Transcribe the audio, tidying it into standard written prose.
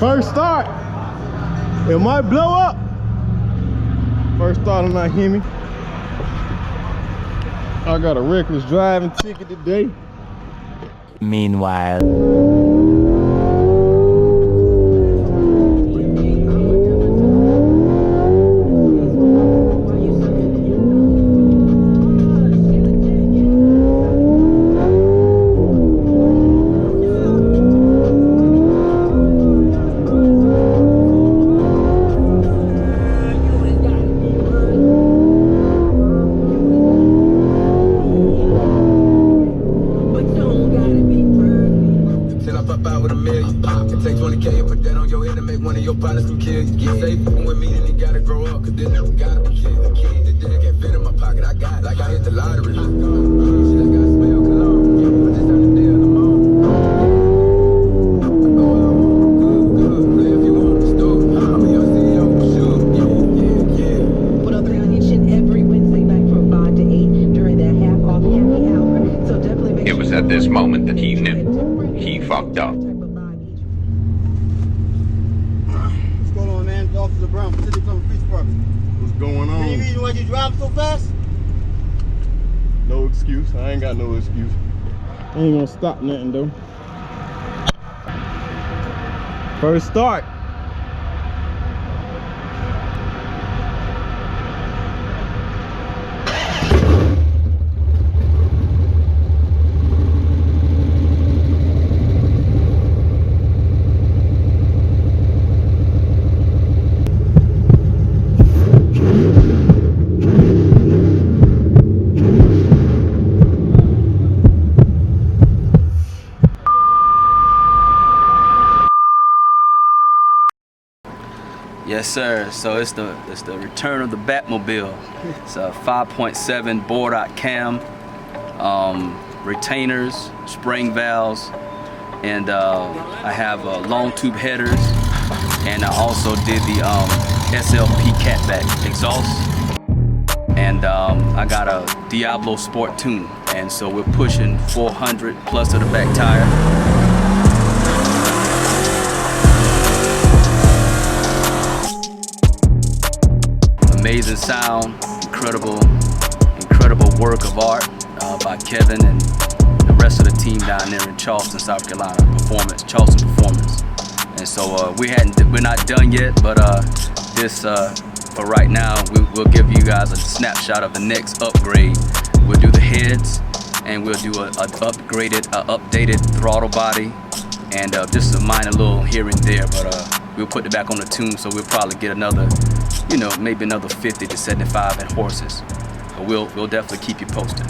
First start. It might blow up. First start on my Hemi. I got a reckless driving ticket today. Meanwhile. Take 20K and put that on your head and make one of your partners come kill you. Get safe with me and you gotta grow up, cause this nigga gotta be kid. A kid, this nigga can't fit in my pocket, I got it. Like I hit the lottery. Shit, I gotta smell cologne. But this time the day of the moment. I go out, good, play if you want the store. I'm a young CEO, sure, yeah. Put up on your shit every Wednesday night from 5 to 8 during that half-off happy hour. So definitely make sure. It was at this moment that he knew he fucked up. Officer Brown, City Police Department. What's going on? Any reason why you driving so fast? No excuse. I ain't got no excuse. I ain't gonna stop nothing though. First start. Yes, sir. So it's the return of the Batmobile. It's a 5.7 bore-out cam, retainers, spring valves, and I have long tube headers, and I also did the SLP catback exhaust, and I got a Diablo Sport tune, and so we're pushing 400 plus of the back tire. Amazing sound, incredible work of art by Kevin and the rest of the team down there in Charleston, South Carolina. Charleston Performance. And so we're not done yet, but for right now, we'll give you guys a snapshot of the next upgrade. We'll do the heads, and we'll do an updated throttle body, and just a minor little here and there, but we'll put it back on the tune, so we'll probably get another, maybe another 50 to 75 horses. But we'll definitely keep you posted.